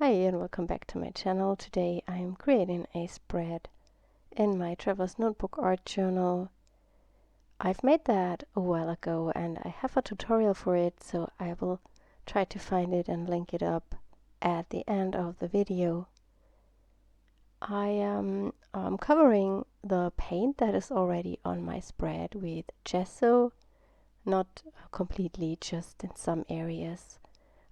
Hi and welcome back to my channel. Today I am creating a spread in my Traveler's Notebook art journal. I've made that a while ago and I have a tutorial for it, so I will try to find it and link it up at the end of the video. I am covering the paint that is already on my spread with gesso, not completely, just in some areas.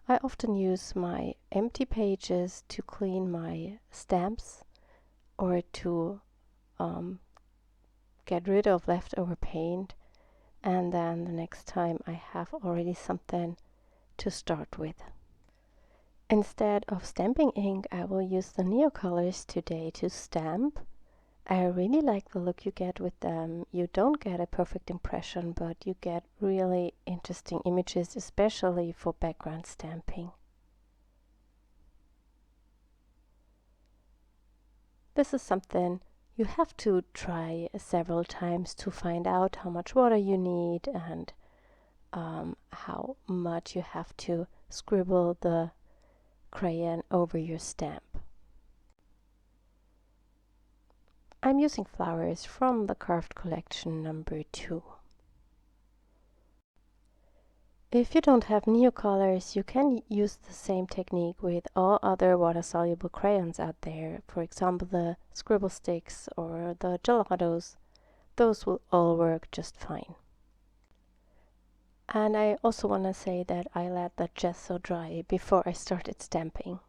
I often use my empty pages to clean my stamps or to get rid of leftover paint, and then the next time I have already something to start with. Instead of stamping ink, I will use the Neocolors today to stamp. I really like the look you get with them. You don't get a perfect impression, but you get really interesting images, especially for background stamping. This is something you have to try several times to find out how much water you need and how much you have to scribble the crayon over your stamp. I'm using flowers from the Carved Collection number 2. If you don't have Neocolors, you can use the same technique with all other water-soluble crayons out there. For example, the scribble sticks or the gelatos. Those will all work just fine. And I also want to say that I let the gesso dry before I started stamping.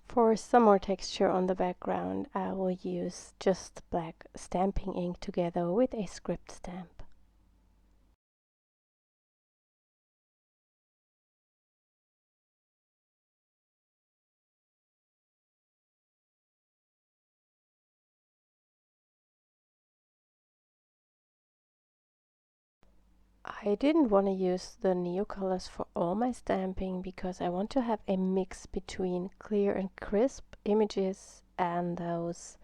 For some more texture on the background, I will use just black stamping ink together with a script stamp. I didn't want to use the Neocolors for all my stamping because I want to have a mix between clear and crisp images and those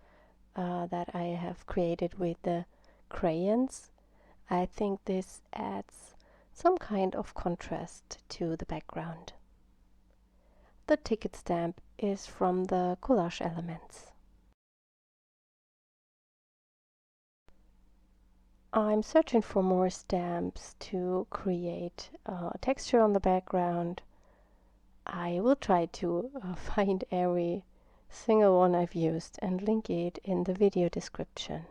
that I have created with the crayons. I think this adds some kind of contrast to the background. The ticket stamp is from the collage elements. I'm searching for more stamps to create texture on the background. I will try to find every single one I've used and link it in the video description.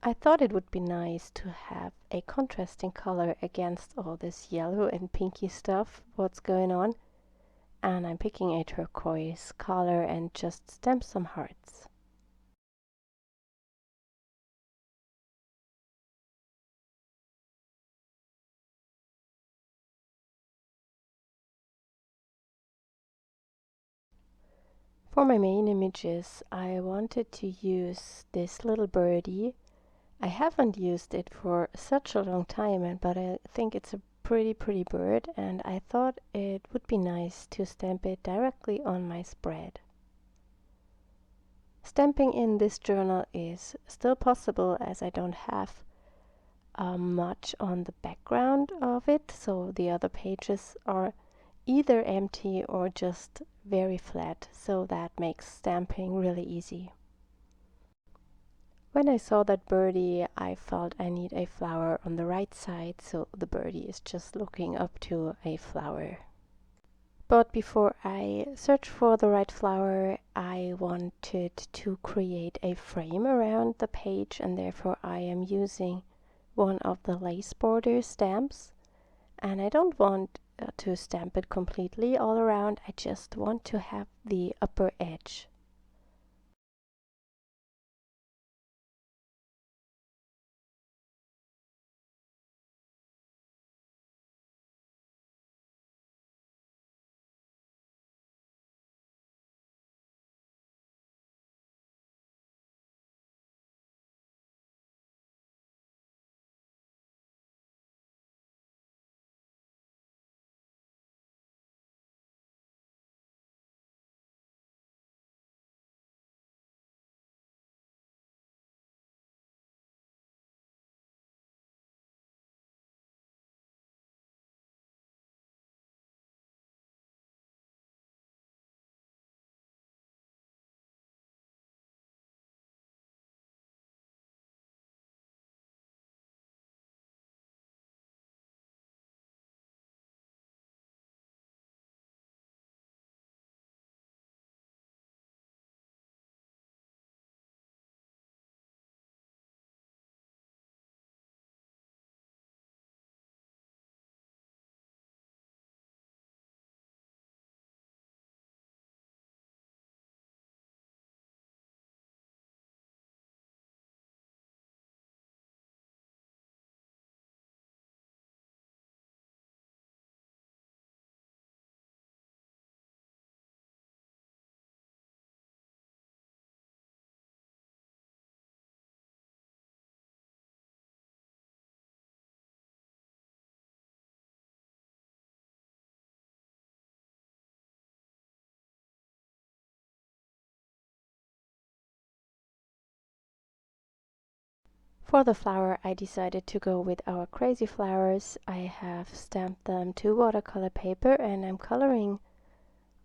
I thought it would be nice to have a contrasting color against all this yellow and pinky stuff, what's going on. And I'm picking a turquoise color and just stamp some hearts. For my main images, I wanted to use this little birdie. I haven't used it for such a long time, but I think it's a pretty bird, and I thought it would be nice to stamp it directly on my spread. Stamping in this journal is still possible as I don't have much on the background of it, so the other pages are either empty or just very flat, so that makes stamping really easy. When I saw that birdie, I felt I need a flower on the right side, so the birdie is just looking up to a flower. But before I search for the right flower, I wanted to create a frame around the page, and therefore I am using one of the lace border stamps. And I don't want to stamp it completely all around, I just want to have the upper edge. For the flower, I decided to go with our crazy flowers. I have stamped them to watercolor paper and I'm coloring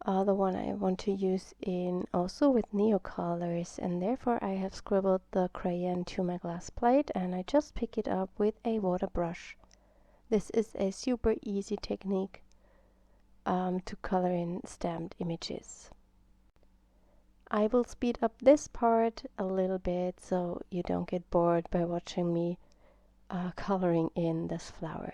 the one I want to use in also with Neocolors, and therefore I have scribbled the crayon to my glass plate and I just pick it up with a water brush. This is a super easy technique to color in stamped images. I will speed up this part a little bit so you don't get bored by watching me coloring in this flower.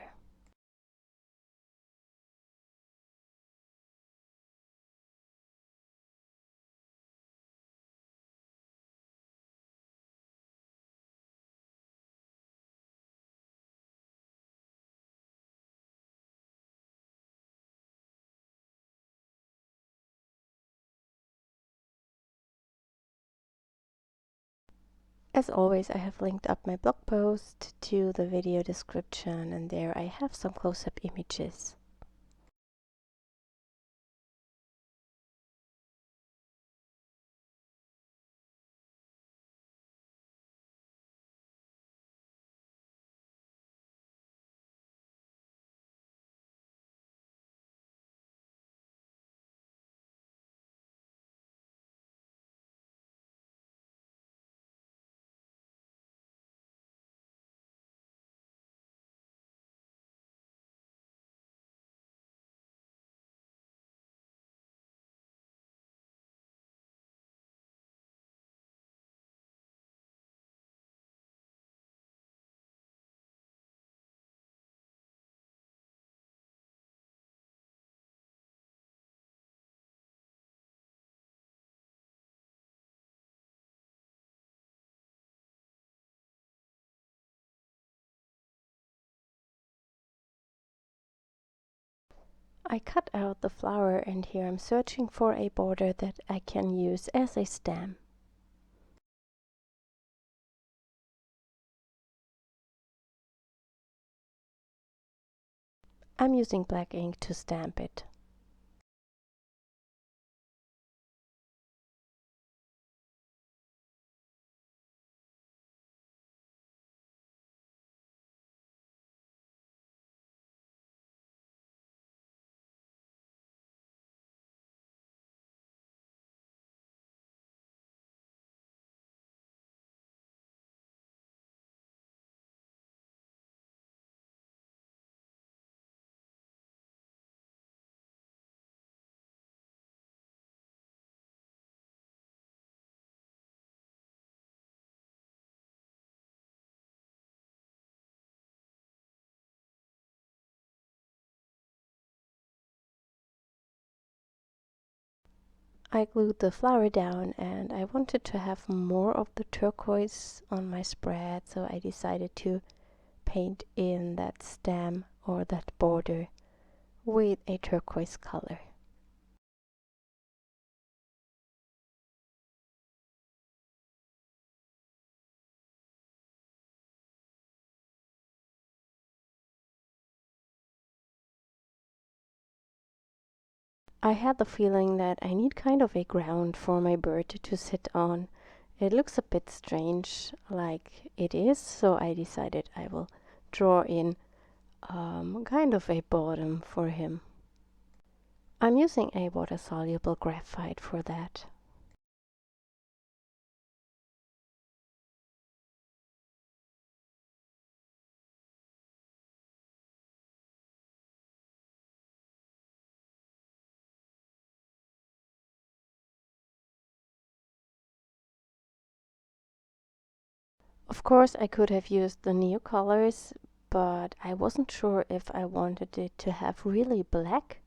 As always, I have linked up my blog post to the video description, and there I have some close-up images. I cut out the flower and here I'm searching for a border that I can use as a stem. I'm using black ink to stamp it. I glued the flower down and I wanted to have more of the turquoise on my spread, so I decided to paint in that stem or that border with a turquoise color. I had the feeling that I need kind of a ground for my bird to sit on. It looks a bit strange like it is, so I decided I will draw in kind of a bottom for him. I'm using a water-soluble graphite for that. Of course, I could have used the Neocolors, but I wasn't sure if I wanted it to have really black.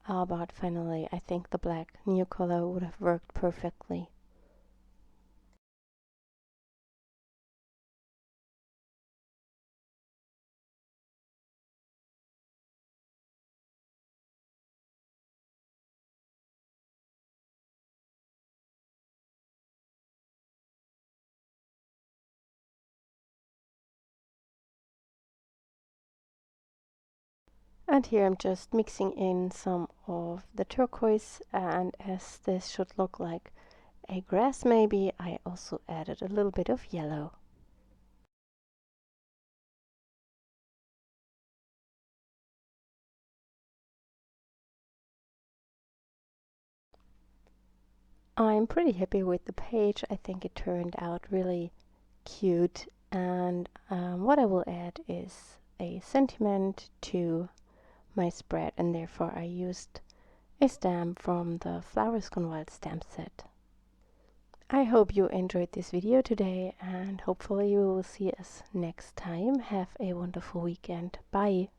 But finally, I think the black Neocolor would have worked perfectly. And here I'm just mixing in some of the turquoise, and as this should look like a grass maybe, I also added a little bit of yellow. I'm pretty happy with the page. I think it turned out really cute, and what I will add is a sentiment to my spread, and therefore I used a stamp from the Flowers Gone Wild stamp set. I hope you enjoyed this video today, and hopefully you will see us next time. Have a wonderful weekend. Bye!